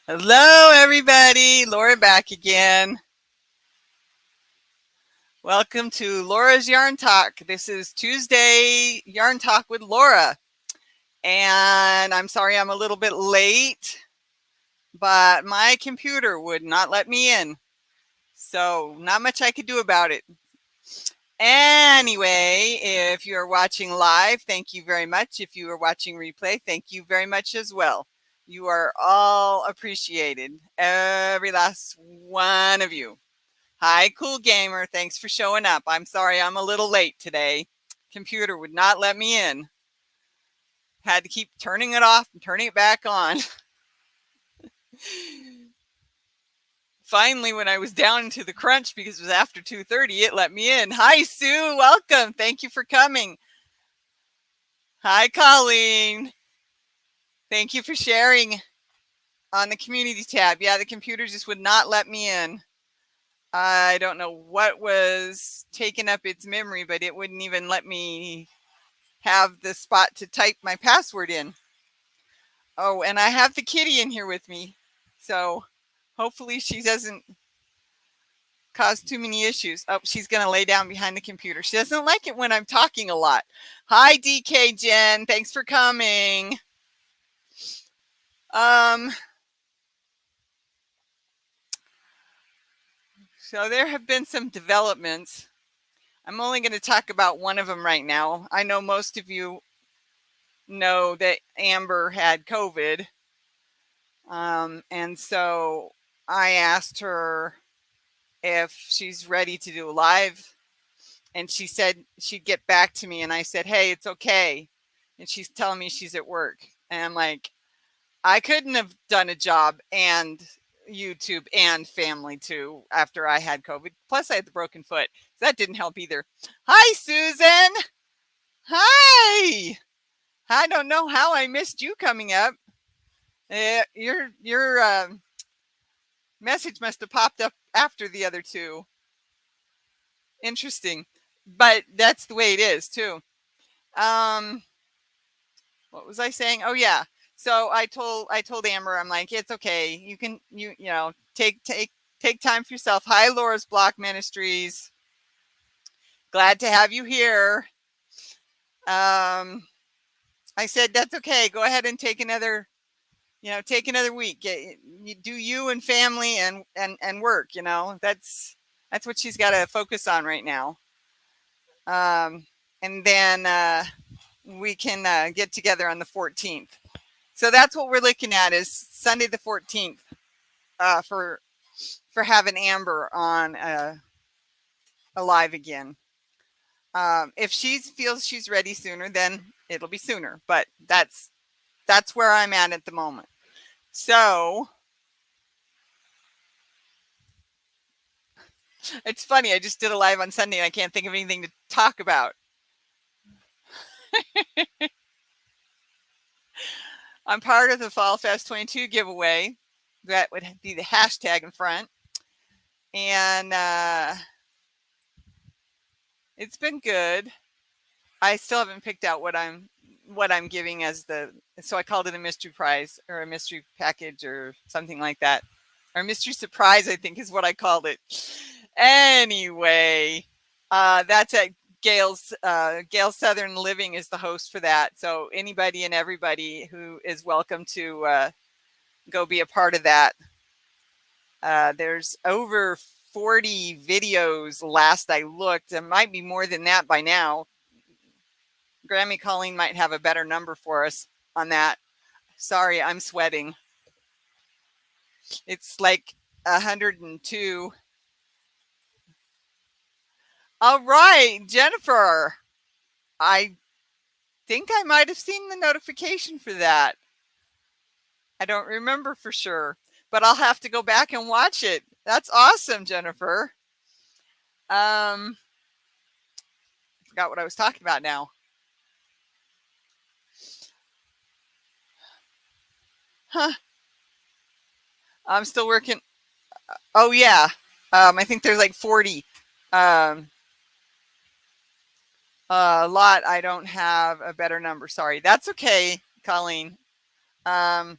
Hello, everybody. Laura back again. Welcome to Laura's Yarn Talk. This is Tuesday Yarn Talk with Laura. And I'm sorry I'm a little bit late, but my computer would not let me in. So, not much I could do about it. Anyway, if you're watching live, thank you very much. If you are watching replay, thank you very much as well. You are all appreciated, every last one of you. Hi, Cool Gamer. Thanks for showing up. I'm sorry I'm a little late today. Computer would not let me in. Had to keep turning it off and turning it back on. Finally, when I was down into the crunch because it was after 2:30, it let me in. Hi, Sue. Welcome. Thank you for coming. Hi, Colleen. Thank you for sharing on the community tab. Yeah, the computer just would not let me in. I don't know what was taking up its memory, but it wouldn't even let me have the spot to type my password in. Oh, and I have the kitty in here with me. So hopefully she doesn't cause too many issues. Oh, she's going to lay down behind the computer. She doesn't like it when I'm talking a lot. Hi, DK Jen. Thanks for coming. So there have been some developments. I'm only going to talk about one of them right now. I know most of you know that Amber had COVID. And so I asked her if she's ready to do a live. And she said she'd get back to me. And I said, hey, it's okay. And she's telling me she's at work. And I'm like, I couldn't have done a job and YouTube and family too after I had COVID. Plus, I had the broken foot. So that didn't help either. Hi, Susan. Hi. I don't know how I missed you coming up. Your message must have popped up after the other two. Interesting, but that's the way it is too. Um, what was I saying? Oh yeah. So I told Amber, I'm like, it's okay. You can take time for yourself. Hi, Laura's Block Ministries. Glad to have you here. I said that's okay. Go ahead and take another week. Do you and family and work. That's what she's got to focus on right now. And then we can get together on the 14th. So that's what we're looking at is Sunday the 14th for having Amber on alive again. If she feels she's ready sooner, then it'll be sooner. But that's where I'm at the moment. So it's funny. I just did a live on Sunday and I can't think of anything to talk about. I'm part of the Fall Fest 22 giveaway. That would be the hashtag in front. And it's been good. I still haven't picked out what I'm giving as so I called it a mystery prize or a mystery package or something like that. Or mystery surprise, I think is what I called it. Anyway, that's at Gail's Southern Living is the host for that. So anybody and everybody who is welcome to go be a part of that. There's over 40 videos last I looked. There might be more than that by now. Grammy Colleen might have a better number for us on that. Sorry, I'm sweating. It's like 102. All right, Jennifer. I think I might have seen the notification for that. I don't remember for sure, but I'll have to go back and watch it. That's awesome, Jennifer. I forgot what I was talking about now. Huh. I'm still working. Oh yeah. I think there's like 40. A lot. I don't have a better number. Sorry. That's okay, Colleen. Um,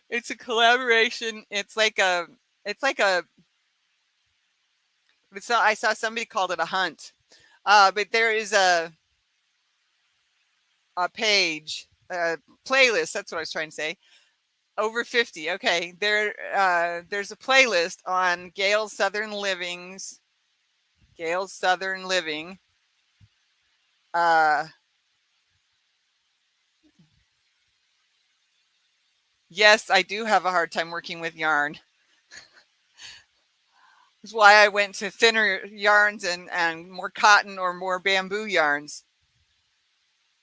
It's a collaboration. It's like a, I saw somebody called it a hunt. But there is a page, a playlist. That's what I was trying to say. Over 50. Okay. There's a playlist on Gail's Southern Living. Uh, yes, I do have a hard time working with yarn. That's why I went to thinner yarns and more cotton or more bamboo yarns.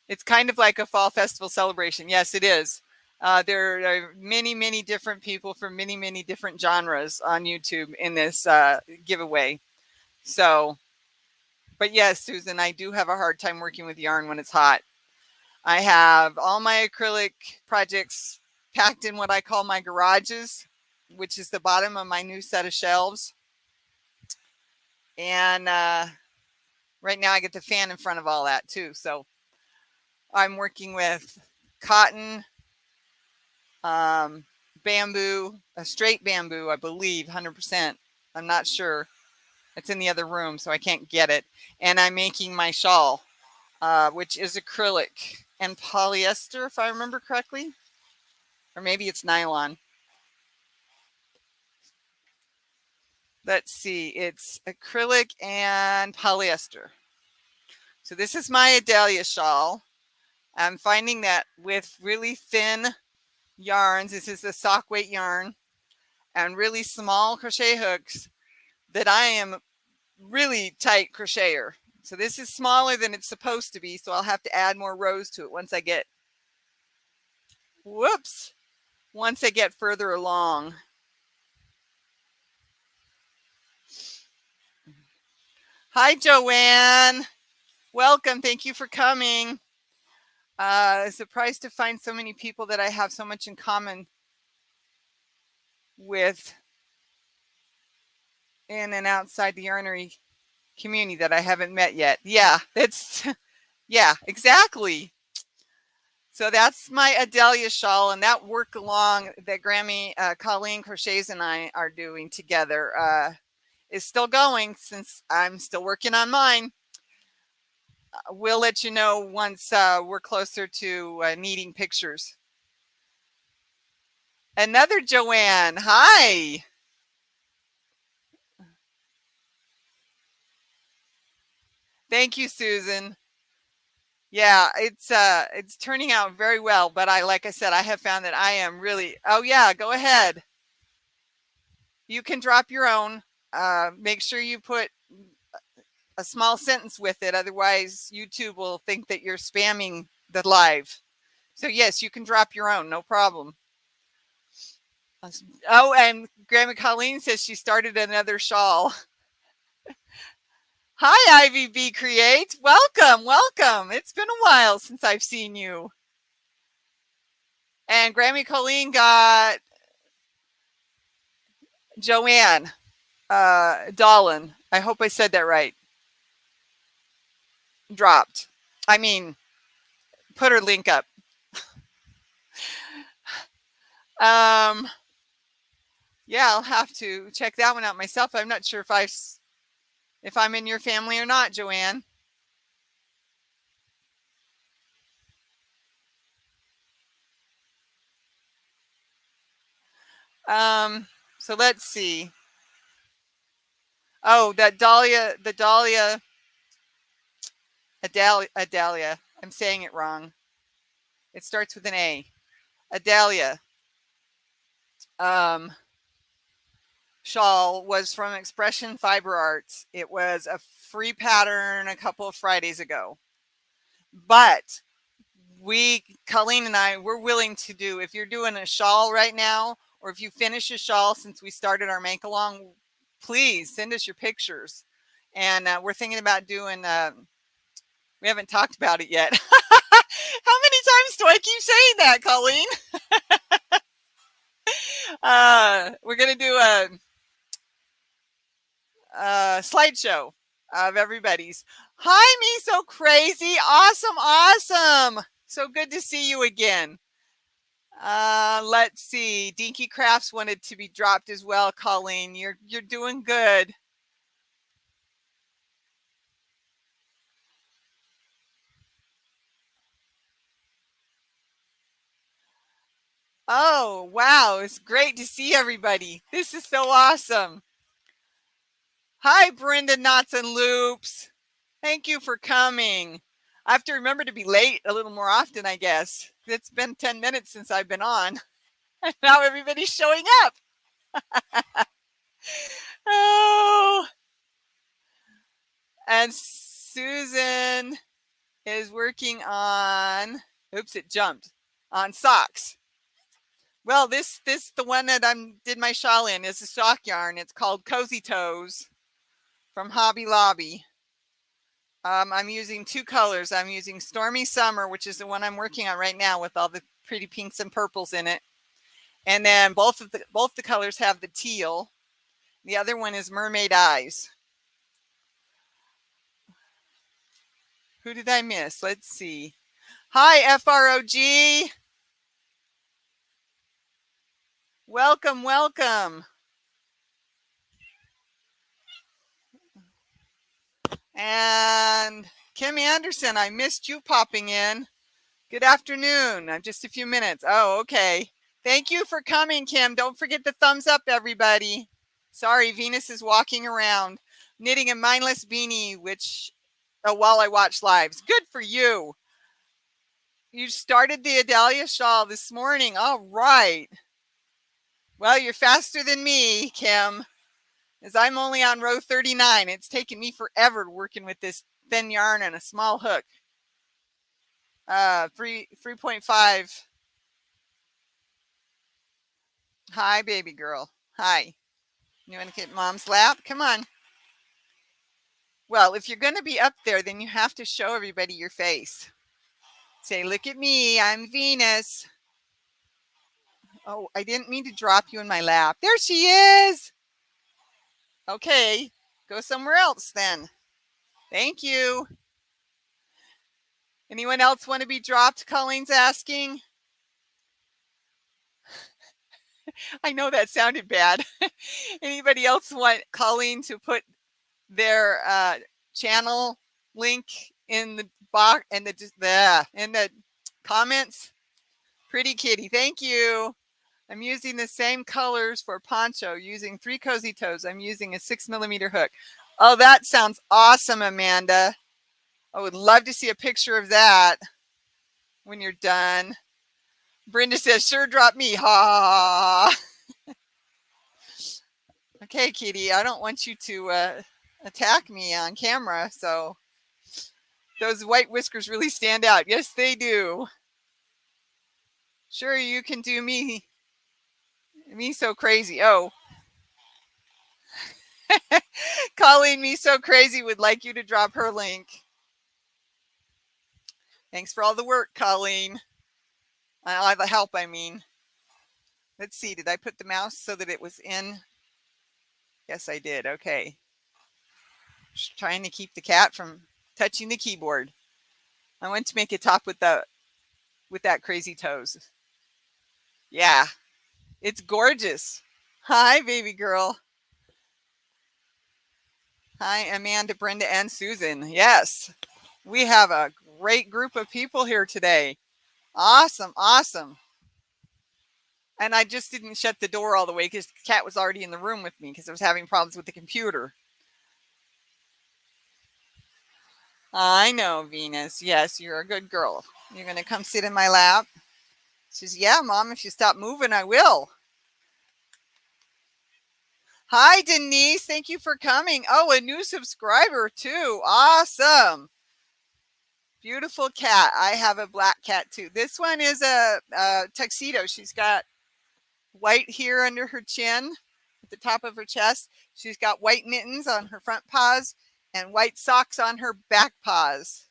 It's kind of like a fall festival celebration. Yes, it is. There are many, many different people from many, many different genres on YouTube in this giveaway. So, but yes, Susan, I do have a hard time working with yarn when it's hot. I have all my acrylic projects packed in what I call my garages, which is the bottom of my new set of shelves. And right now I get the fan in front of all that too. So I'm working with cotton, bamboo, a straight bamboo, I believe, 100%. I'm not sure. It's in the other room, so I can't get it. And I'm making my shawl, which is acrylic and polyester, if I remember correctly. Or maybe it's nylon. Let's see. It's acrylic and polyester. So this is my Adalia shawl. I'm finding that with really thin yarns, this is the sock weight yarn, and really small crochet hooks, that I am really tight crocheter. So this is smaller than it's supposed to be, so I'll have to add more rows to it once I get further along. Hi, Joanne. Welcome. Thank you for coming. Surprised to find so many people that I have so much in common with in and outside the yarnery community that I haven't met yet. Yeah, yeah, exactly. So that's my Adalia shawl, and that work along that Grammy, Colleen Crochets and I are doing together is still going since I'm still working on mine. We'll let you know once we're closer to needing pictures. Another Joanne. Hi. Thank you, Susan. Yeah, it's turning out very well, but like I said, I have found that I am really. Oh yeah, go ahead. You can drop your own. Make sure you put a small sentence with it, otherwise YouTube will think that you're spamming the live. So yes, you can drop your own, no problem. Oh, and Grandma Colleen says she started another shawl. Hi, Ivy B Create. Welcome, welcome. It's been a while since I've seen you. And Grammy Colleen got Joanne Dolan. I hope I said that right. Dropped. I mean, put her link up. Yeah, I'll have to check that one out myself. I'm not sure if I'm in your family or not, Joanne. So let's see. Oh, that Dahlia, the Dahlia, Adalia. I'm saying it wrong. It starts with an A. Adalia. Shawl was from Expression Fiber Arts. It was a free pattern a couple of Fridays ago. But Colleen and I, we're willing to do, if you're doing a shawl right now, or if you finish a shawl since we started our make along, please send us your pictures. And we're thinking about doing, we haven't talked about it yet. How many times do I keep saying that, Colleen? We're going to do a slideshow of everybody's. Hi, me so crazy. Awesome, awesome. So good to see you again. Let's see. Dinky Crafts wanted to be dropped as well, Colleen. You're doing good. Oh, wow. It's great to see everybody. This is so awesome. Hi, Brenda Knots and Loops. Thank you for coming. I have to remember to be late a little more often, I guess. It's been 10 minutes since I've been on. Now everybody's showing up. Oh, and Susan is working on, oops, it jumped, on socks. Well, this the one that did my shawl in is a sock yarn. It's called Cozy Toes from Hobby Lobby. I'm using two colors. I'm using Stormy Summer, which is the one I'm working on right now with all the pretty pinks and purples in it. And then both the colors have the teal. The other one is Mermaid Eyes. Who did I miss? Let's see. Hi, FROG. Welcome, welcome. And Kim Anderson, I missed you popping in. Good afternoon. Just a few minutes. Oh, okay. Thank you for coming, Kim. Don't forget the thumbs up, everybody. Sorry, Venus is walking around knitting a mindless beanie, while I watch lives. Good for you. You started the Adalia shawl this morning. All right. Well, you're faster than me, Kim, as I'm only on row 39. It's taken me forever working with this thin yarn and a small hook. 3.5. Hi, baby girl. Hi. You want to get mom's lap? Come on. Well, if you're going to be up there, then you have to show everybody your face. Say, look at me. I'm Venus. Oh, I didn't mean to drop you in my lap. There she is. Okay. Go somewhere else then. Thank you. Anyone else want to be dropped? Colleen's asking. I know that sounded bad. Anybody else want Colleen to put their channel link in the box and in the comments? Pretty kitty, thank you. I'm using the same colors for poncho using 3 Cozy Toes. I'm using a 6mm hook. Oh, that sounds awesome, Amanda. I would love to see a picture of that when you're done. Brenda says, sure, drop me. Ha. Okay, kitty, I don't want you to attack me on camera. So those white whiskers really stand out. Yes, they do. Sure, you can do me so crazy. Oh. Colleen, me so crazy would like you to drop her link. Thanks for all the work, Colleen. All the help, I mean. Let's see, did I put the mouse so that it was in? Yes, I did. Okay. Just trying to keep the cat from touching the keyboard. I went to make a top with that Crazy Toes. Yeah, it's gorgeous. Hi, baby girl. Hi, Amanda, Brenda, and Susan. Yes, we have a great group of people here today. Awesome, awesome. And I just didn't shut the door all the way because the cat was already in the room with me because I was having problems with the computer. I know, Venus. Yes, you're a good girl. You're going to come sit in my lap? She says, yeah, Mom, if you stop moving, I will. Hi, Denise. Thank you for coming. Oh, a new subscriber, too. Awesome. Beautiful cat. I have a black cat, too. This one is a tuxedo. She's got white here under her chin, at the top of her chest. She's got white mittens on her front paws and white socks on her back paws.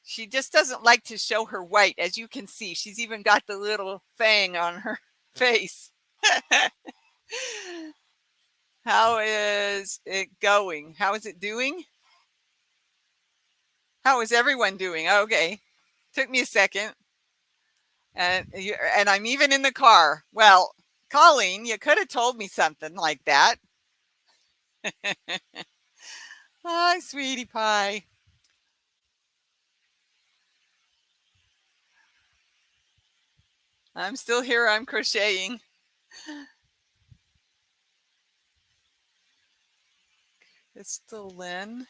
She just doesn't like to show her white, as you can see. She's even got the little fang on her face. How is it going? How is it doing? How is everyone doing? Okay. Took me a second. And I'm even in the car. Well, Colleen, you could have told me something like that. Hi, sweetie pie. I'm still here. I'm crocheting. Crystal Lynn.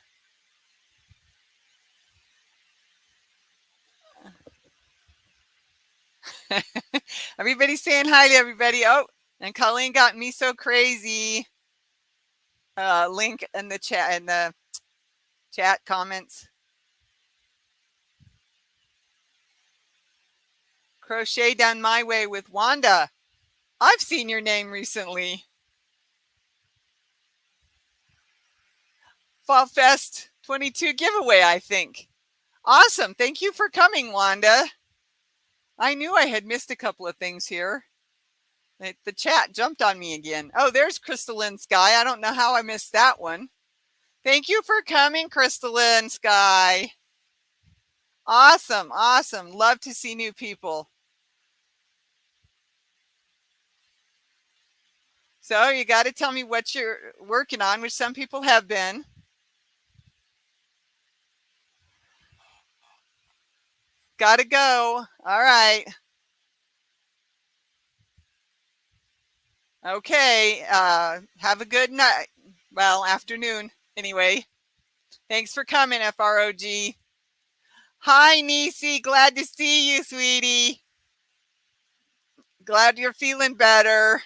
Everybody's saying hi to everybody. Oh, and Colleen got me so crazy. Link in the chat comments. Crochet Down My Way with Wanda. I've seen your name recently. Fall Fest 22 giveaway, I think. Awesome. Thank you for coming, Wanda. I knew I had missed a couple of things here. The chat jumped on me again. Oh, there's Crystalline Sky. I don't know how I missed that one. Thank you for coming, Crystalline Sky. Awesome. Awesome. Love to see new people. So you got to tell me what you're working on, which some people have been. Got to go. All right. Okay. Have a good night. Well, afternoon. Anyway, thanks for coming, FROG. Hi, Nisi. Glad to see you, sweetie. Glad you're feeling better.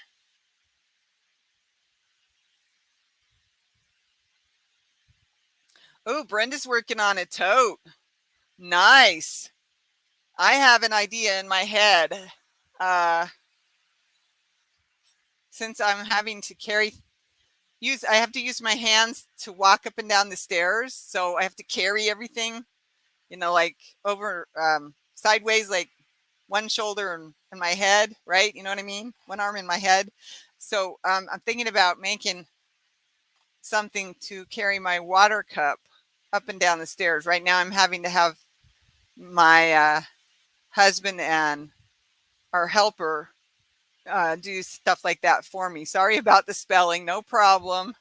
Oh, Brenda's working on a tote. Nice. I have an idea in my head. Uh, since I'm having to I have to use my hands to walk up and down the stairs. So I have to carry everything, like over sideways, like one shoulder and my head, right? You know what I mean? One arm in my head. So I'm thinking about making something to carry my water cup up and down the stairs. Right now, I'm having to have my husband and our helper do stuff like that for me. Sorry about the spelling. No problem.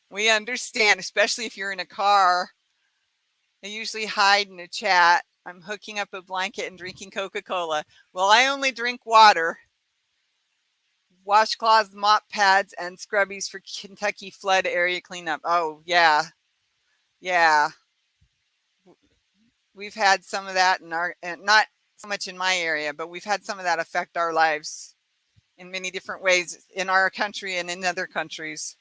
We understand, especially if you're in a car. I usually hide in the chat. I'm hooking up a blanket and drinking Coca-Cola. Well, I only drink water. Washcloths, mop pads, and scrubbies for Kentucky flood area cleanup. Oh, yeah. Yeah. We've had some of that and not so much in my area, but we've had some of that affect our lives in many different ways in our country and in other countries.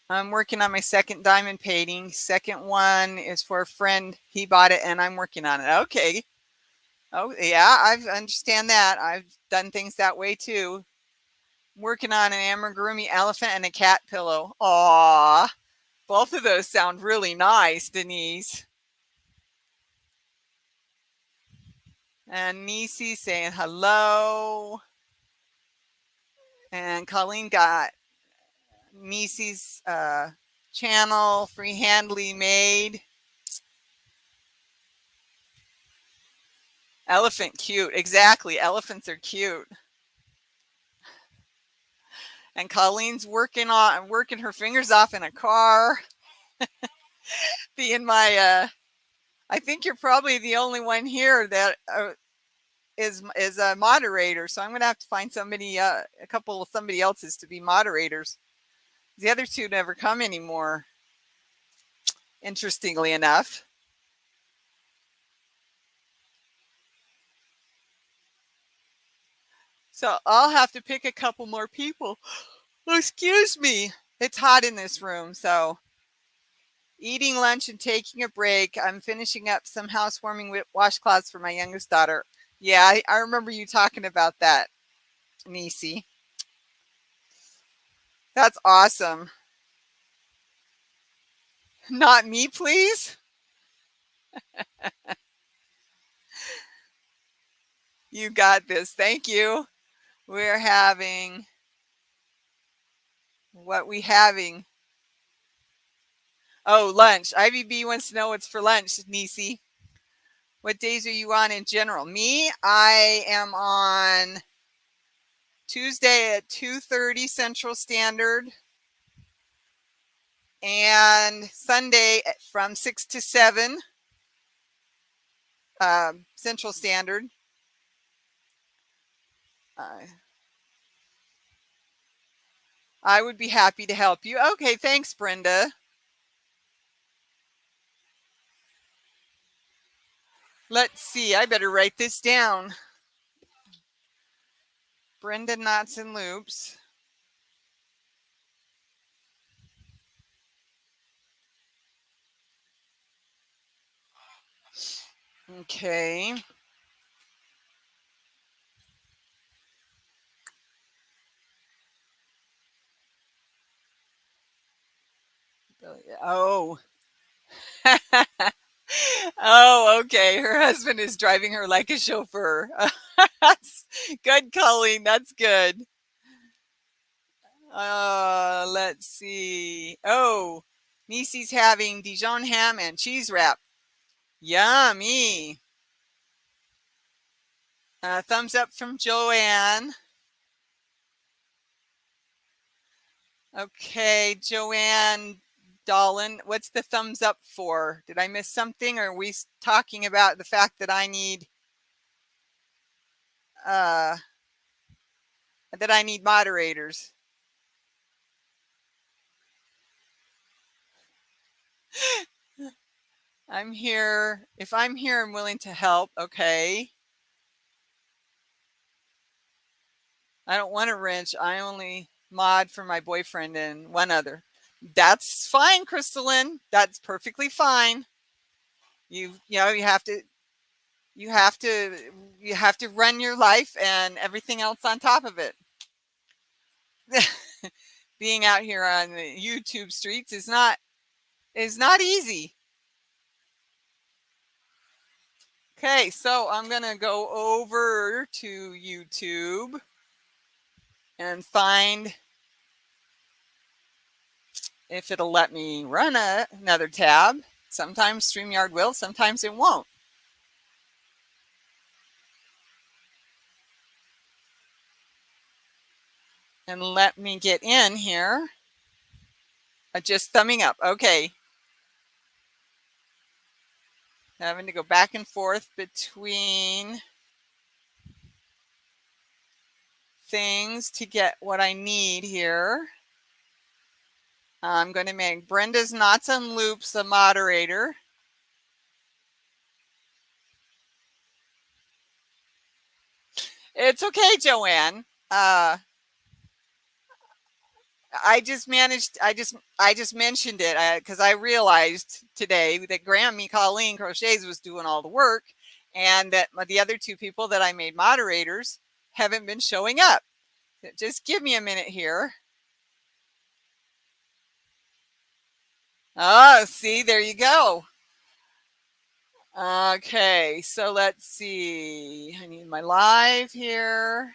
I'm working on my second diamond painting. Second one is for a friend. He bought it and I'm working on it. Okay. Oh, yeah, I understand that. I've done things that way too. Working on an amigurumi elephant and a cat pillow. Aw, both of those sound really nice, Denise. And Nisi saying hello. And Colleen got Nisi's channel, Freehandly Made. Elephant cute. Exactly. Elephants are cute. And Colleen's working her fingers off in a car. Being my I think you're probably the only one here that is a moderator. So I'm going to have to find somebody somebody else's to be moderators. The other two never come anymore. Interestingly enough. So I'll have to pick a couple more people. Oh, excuse me. It's hot in this room, so eating lunch and taking a break. I'm finishing up some housewarming with washcloths for my youngest daughter. Yeah, I remember you talking about that, Nisi. That's awesome. Not me, please. You got this. Thank you. We're having what we having. Oh, lunch. IVB wants to know what's for lunch, Nisi. What days are you on in general? Me, I am on Tuesday at 2:30 Central Standard and Sunday from 6 to 7 Central Standard. I would be happy to help you. Okay, thanks, Brenda. Let's see. I better write this down. Brenda Knots and Loops. Okay. Oh. Oh, okay. Her husband is driving her like a chauffeur. Good, Colleen. That's good. Let's see. Oh, Nisi's having Dijon ham and cheese wrap. Yummy. Thumbs up from Joanne. Okay, Joanne Dolan, what's the thumbs up for? Did I miss something? Or are we talking about the fact that I need moderators? I'm here. If I'm here, I'm willing to help. Okay. I don't want a wrench. I only mod for my boyfriend and one other. That's fine, Crystalline. That's perfectly fine. You have to run your life and everything else on top of it. Being out here on the YouTube streets is not easy. Okay, so I'm gonna go over to YouTube and find if it'll let me run another tab. Sometimes StreamYard will, sometimes it won't. And let me get in here. Just thumbing up. Okay. Having to go back and forth between things to get what I need here. I'm going to make Brenda's Knots and Loops a moderator. It's okay, Joanne. I just mentioned it because I realized today that Grammy Colleen Crochets was doing all the work, and that the other two people that I made moderators haven't been showing up. Just give me a minute here. Oh, see, there you go. Okay, so let's see. I need my live here.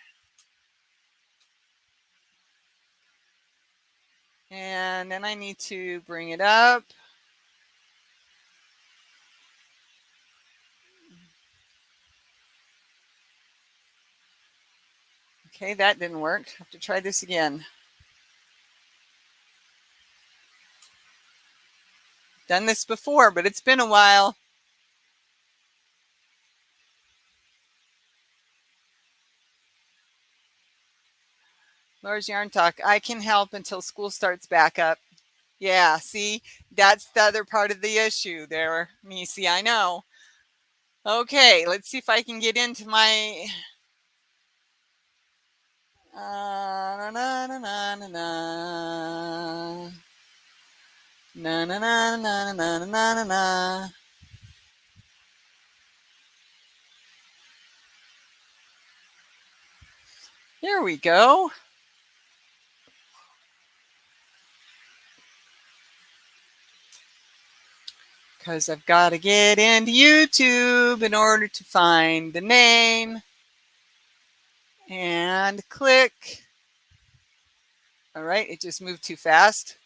And then I need to bring it up. Okay, that didn't work. Have to try this again. Done this before, but it's been a while. Laura's Yarn Talk. I can help until school starts back up. Yeah, see, that's the other part of the issue there, Nisi. I know. Okay, let's see if I can get into my. Na na na na na na. Na na na na na na na na. There we go. Because I've got to get into YouTube in order to find the name and click. All right, it just moved too fast.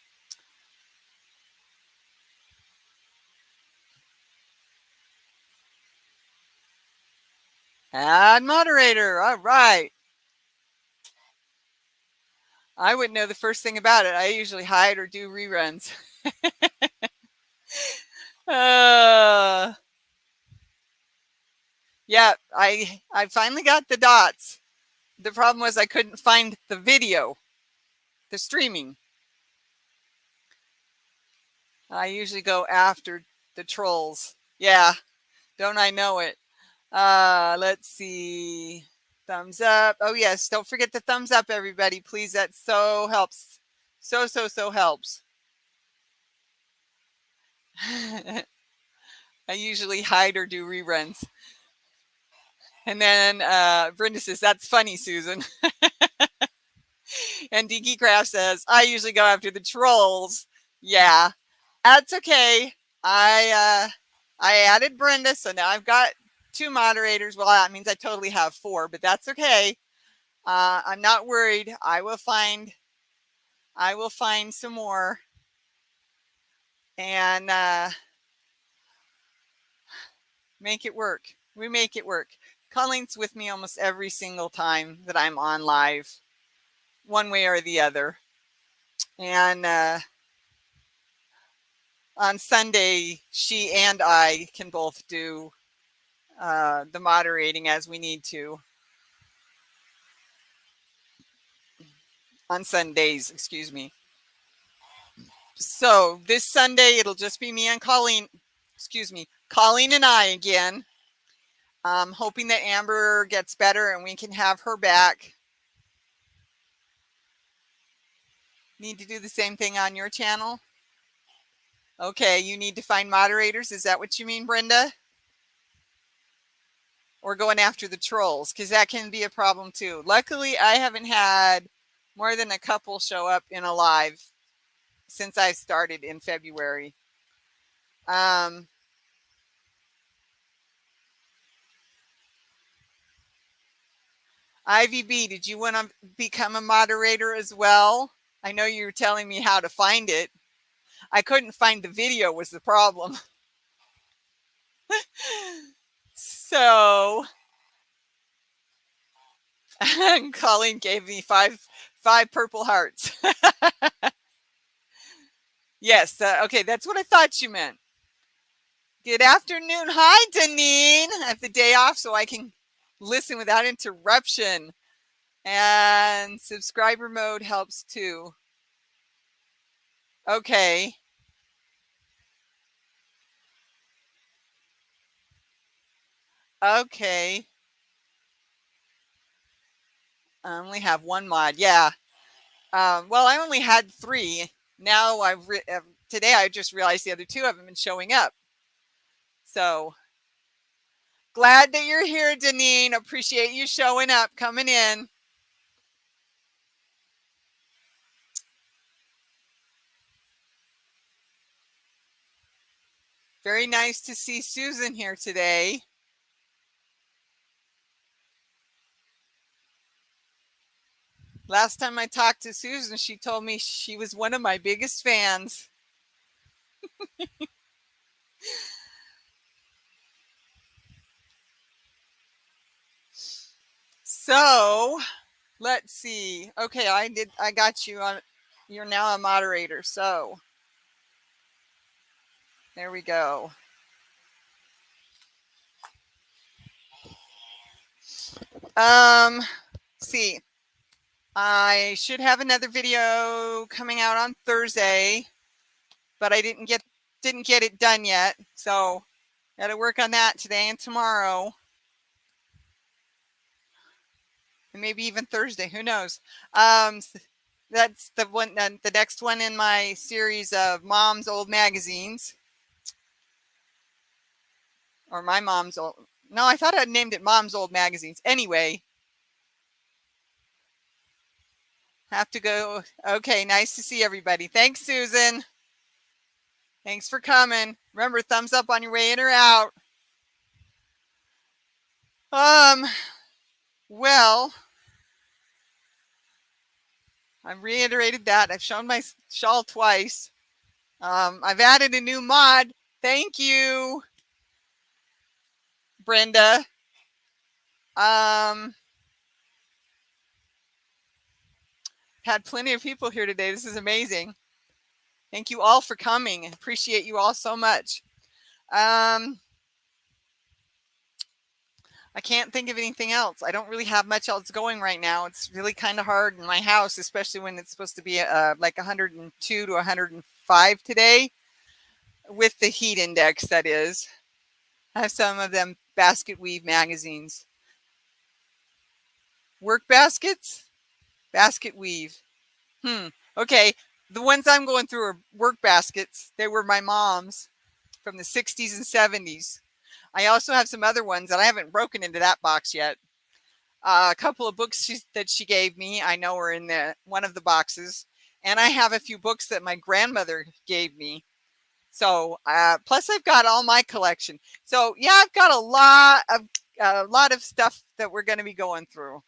Add moderator. All right. I wouldn't know the first thing about it. I usually hide or do reruns. Yeah, I finally got the dots. The problem was I couldn't find the video, the streaming. I usually go after the trolls. Yeah, don't I know it? Let's see. Thumbs up. Oh yes, don't forget the thumbs up, everybody. Please, that so helps. So helps. I usually hide or do reruns. And then Brenda says, that's funny, Susan. And Dinky Craft says, I usually go after the trolls. Yeah, that's okay. I added Brenda, so now I've got 2 moderators. Well, that means I totally have 4, but that's okay. I'm not worried. I will find some more. And make it work. We make it work. Colleen's with me almost every single time that I'm on live, one way or the other. And on Sunday, she and I can both do the moderating as we need to. On Sundays, excuse me. So this Sunday, it'll just be me and Colleen. Excuse me, Colleen and I again. I'm hoping that Amber gets better and we can have her back. Need to do the same thing on your channel? Okay, you need to find moderators. Is that what you mean, Brenda? Or going after the trolls? Because that can be a problem too. Luckily, I haven't had more than a couple show up in a live since I started in February. Ivy B, did you want to become a moderator as well? I know you were telling me how to find it. I couldn't find the video was the problem. So Colleen gave me five purple hearts. Yes, okay, that's what I thought you meant. Good afternoon. Hi, Deneen. I have the day off so I can listen without interruption. And subscriber mode helps too. Okay. Okay. I only have 1 mod. Yeah. Well, I only had 3. Now today I just realized the other 2 haven't been showing up. So glad that you're here, Deneen. Appreciate you showing up, coming in. Very nice to see Susan here today. Last time I talked to Susan, she told me she was one of my biggest fans. So let's see. Okay, I got you on. You're now a moderator. So there we go. See, I should have another video coming out on Thursday, but I didn't get it done yet. So got to work on that today and tomorrow. And maybe even Thursday, who knows? That's the one, the next one in my series of Mom's Old Magazines. Or my mom's old, no, I thought I'd named it Mom's Old Magazines. Anyway, have to go. Okay, nice to see everybody. Thanks, Susan. Thanks for coming. Remember, thumbs up on your way in or out. Well, I reiterated that. I've shown my shawl twice. I've added a new mod. Thank you, Brenda. Had plenty of people here today. This is amazing. Thank you all for coming. I appreciate you all so much. I can't think of anything else. I don't really have much else going right now. It's really kind of hard in my house, especially when it's supposed to be like 102 to 105 today with the heat index, that is. I have some of them basket weave magazines. Work baskets? Basket weave. Okay. The ones I'm going through are work baskets. They were my mom's from the 60s and 70s. I also have some other ones that I haven't broken into that box yet. A couple of books that she gave me, I know are in one of the boxes. And I have a few books that my grandmother gave me. So plus I've got all my collection. So yeah, I've got a lot of stuff that we're going to be going through.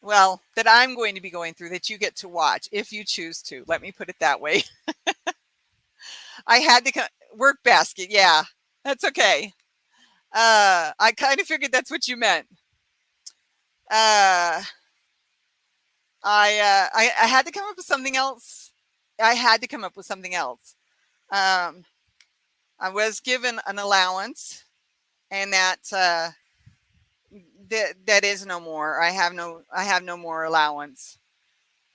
Well, that I'm going to be going through that you get to watch if you choose to. Let me put it that way. I had to work basket. Yeah, that's okay. I kind of figured that's what you meant. I had to come up with something else. I had to come up with something else. I was given an allowance, and that is no more. I have no more allowance.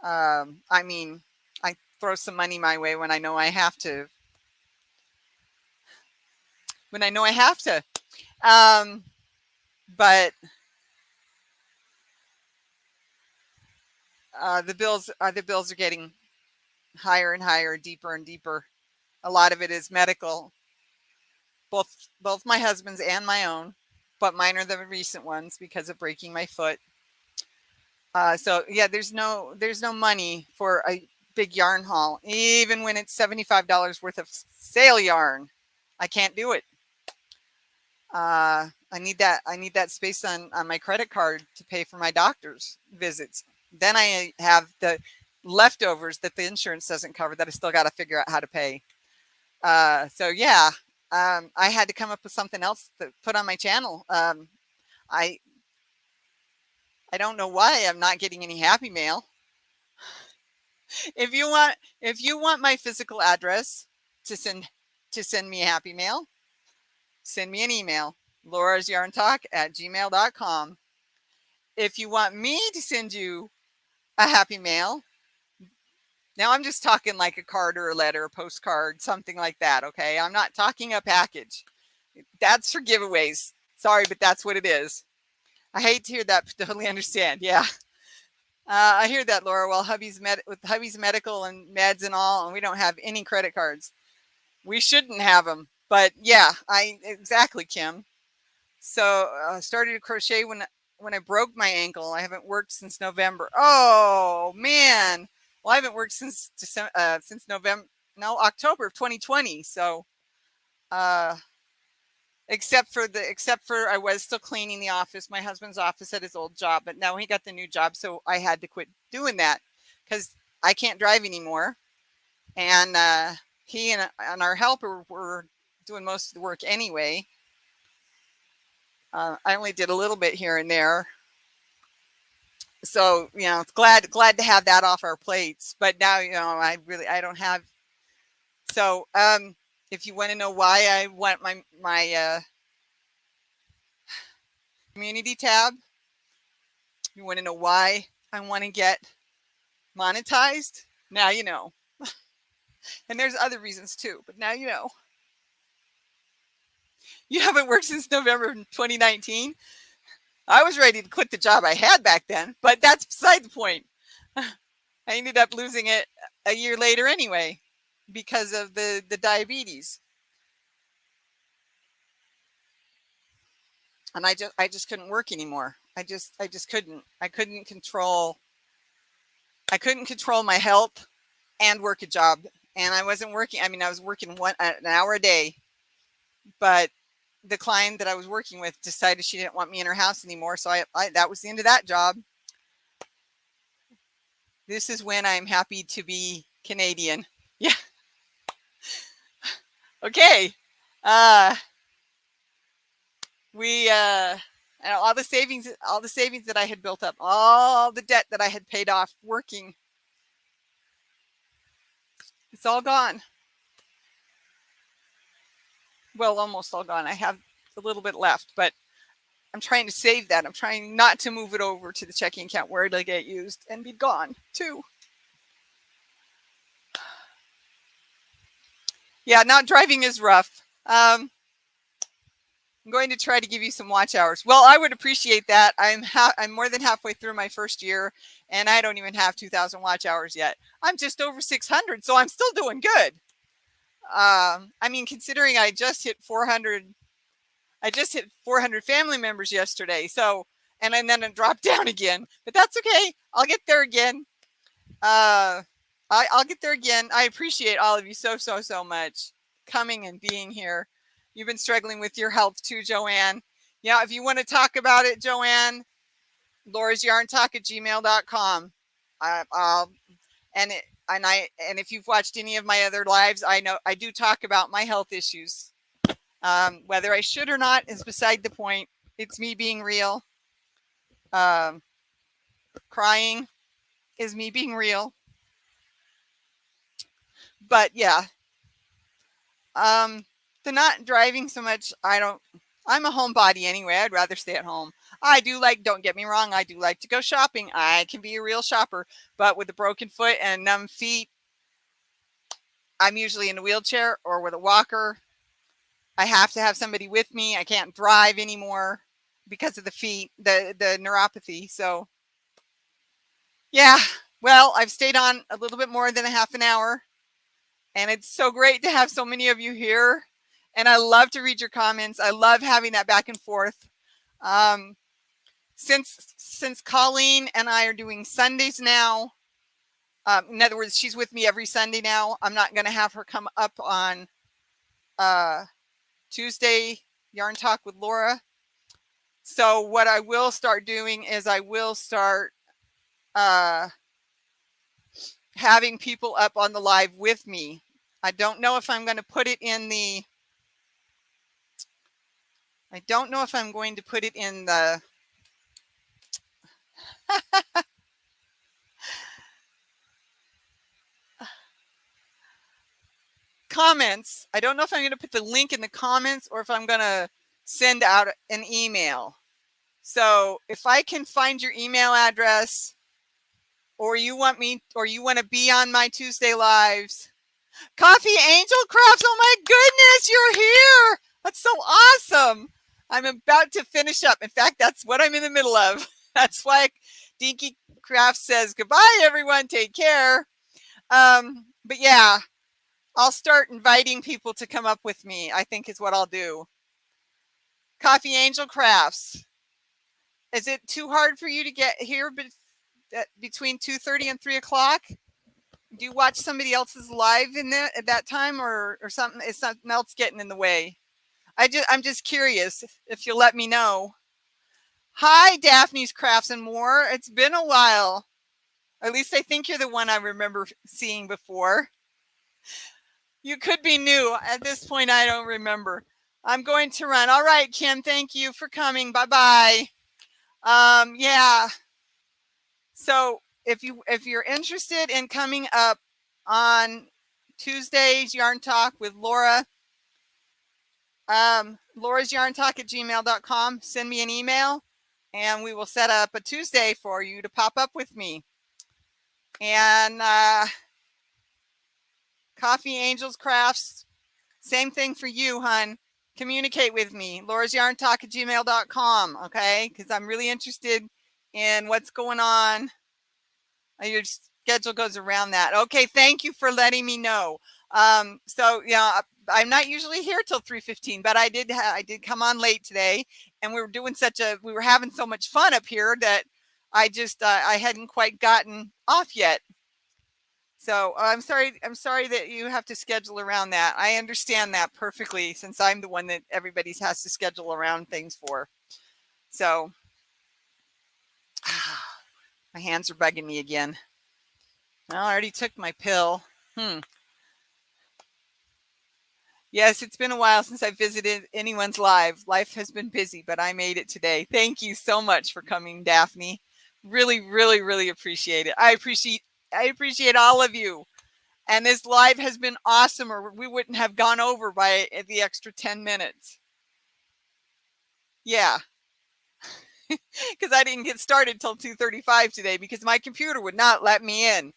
I mean, I throw some money my way when I know I have to. But the bills are getting higher and higher, deeper and deeper. A lot of it is medical, both my husband's and my own, but mine are the recent ones because of breaking my foot. So yeah, there's no money for a big yarn haul, even when it's $75 worth of sale yarn. I can't do it. I need that space on my credit card to pay for my doctor's visits. Then I have the leftovers that the insurance doesn't cover that I still got to figure out how to pay. So yeah, I had to come up with something else to put on my channel. I don't know why I'm not getting any happy mail. If you want my physical address to send me a happy mail, send me an email, laurasyarntalk@gmail.com. If you want me to send you a happy mail, now I'm just talking like a card or a letter, a postcard, something like that. Okay. I'm not talking a package. That's for giveaways. Sorry, but that's what it is. I hate to hear that, but totally understand. Yeah. I hear that, Laura. Well, with hubby's medical and meds and all, and we don't have any credit cards. We shouldn't have them, but yeah, exactly, Kim. So I started to crochet when I broke my ankle. I haven't worked since November. Oh man, well I haven't worked since October of 2020. So except for I was still cleaning the office, my husband's office at his old job, but now he got the new job, so I had to quit doing that because I can't drive anymore. And he and our helper were doing most of the work anyway. I only did a little bit here and there. So, it's glad to have that off our plates. But now, I don't have. So, if you want to know why I want my community tab, you want to know why I want to get monetized, now you know. And there's other reasons too, but now you know. You haven't worked since November 2019. I was ready to quit the job I had back then, but that's beside the point. I ended up losing it a year later anyway because of the diabetes. And I just couldn't work anymore. I just couldn't. I couldn't control my health and work a job. And I wasn't working. I mean, I was working an hour a day, but the client that I was working with decided she didn't want me in her house anymore. So that was the end of that job. This is when I'm happy to be Canadian. Yeah. Okay. We and all the savings that I had built up, all the debt that I had paid off working, it's all gone. Well, almost all gone. I have a little bit left, but I'm trying to save that. I'm trying not to move it over to the checking account where it'll get used and be gone too. Yeah, not driving is rough. I'm going to try to give you some watch hours. Well, I would appreciate that. I'm more than halfway through my first year, and I don't even have 2,000 watch hours yet. I'm just over 600, so I'm still doing good. I mean, considering I just hit 400 family members yesterday. So, and then it dropped down again, but that's okay. I'll get there again. I'll get there again. I appreciate all of you so much coming and being here. You've been struggling with your health too, Joanne. Yeah, if you want to talk about it, Joanne, laurasYarnTalk@gmail.com. And if you've watched any of my other lives, I know I do talk about my health issues. Whether I should or not is beside the point. It's me being real. Crying is me being real. But yeah, the not driving so much, I'm a homebody anyway. I'd rather stay at home. Don't get me wrong, I do like to go shopping. I can be a real shopper, but with a broken foot and numb feet, I'm usually in a wheelchair or with a walker. I have to have somebody with me. I can't drive anymore because of the feet, the neuropathy. So yeah, well, I've stayed on a little bit more than a half an hour, and it's so great to have so many of you here. And I love to read your comments. I love having that back and forth. Since Colleen and I are doing Sundays now, in other words, she's with me every Sunday now. I'm not going to have her come up on Tuesday Yarn Talk with Laura. So what I will start doing is I will start having people up on the live with me. I don't know if I'm going to put it in the comments. I don't know if I'm going to put the link in the comments or if I'm going to send out an email. So if I can find your email address, or you want to be on my Tuesday lives. Coffee Angel Crafts, oh my goodness, you're here. That's so awesome. I'm about to finish up. In fact, that's what I'm in the middle of. That's why Dinky Crafts says goodbye, everyone. Take care. But yeah, I'll start inviting people to come up with me, I think is what I'll do. Coffee Angel Crafts. Is it too hard for you to get here between 2:30 and 3 o'clock? Do you watch somebody else's live at that time, or something? Is something else getting in the way? I'm just curious if you'll let me know. Hi, Daphne's Crafts and More. It's been a while. At least I think you're the one I remember seeing before. You could be new. At this point, I don't remember. I'm going to run. All right, Kim, thank you for coming. Bye-bye. Yeah. So if you're interested in coming up on Tuesday's Yarn Talk with Laura, laurasYarnTalk@gmail.com, send me an email and we will set up a Tuesday for you to pop up with me. And Coffee Angels Crafts, same thing for you, hun. Communicate with me, laurasYarnTalk@gmail.com, okay? Because I'm really interested in what's going on. Your schedule goes around that. Okay, thank you for letting me know. So yeah, I'm not usually here till 3:15, but I did come on late today, and we were having so much fun up here that I hadn't quite gotten off yet. So I'm sorry that you have to schedule around that. I understand that perfectly, since I'm the one that everybody has to schedule around things for. So my hands are bugging me again. Well, I already took my pill. Yes, it's been a while since I visited anyone's live. Life has been busy, but I made it today. Thank you so much for coming, Daphne. Really, really, really appreciate it. I appreciate all of you. And this live has been awesome, or we wouldn't have gone over by the extra 10 minutes. Yeah, because I didn't get started till 2:35 today because my computer would not let me in.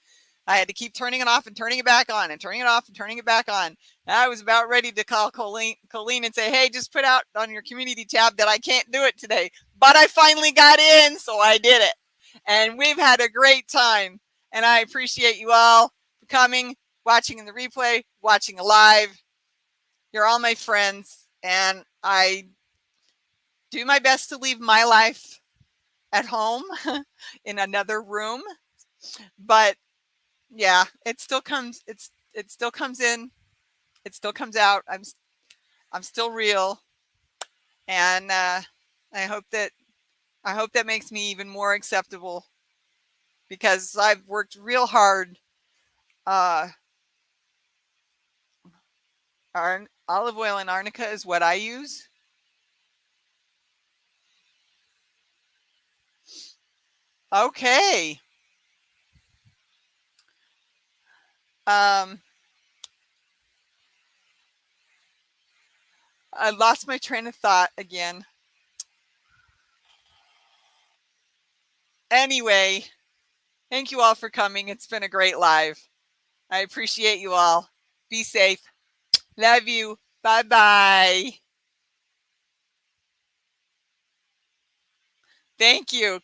I had to keep turning it off and turning it back on and turning it off and turning it back on. And I was about ready to call Colleen and say, hey, just put out on your community tab that I can't do it today. But I finally got in, so I did it. And we've had a great time. And I appreciate you all for coming, watching in the replay, watching live. You're all my friends. And I do my best to leave my life at home in another room. But yeah, it still comes in, it still comes out. I'm still real, and I hope that makes me even more acceptable because I've worked real hard. uh Olive oil and arnica is what I use. Okay. um I lost my train of thought again. Anyway, thank you all for coming. It's been a great live. I appreciate you all. Be safe. Love you. Bye bye. Thank you.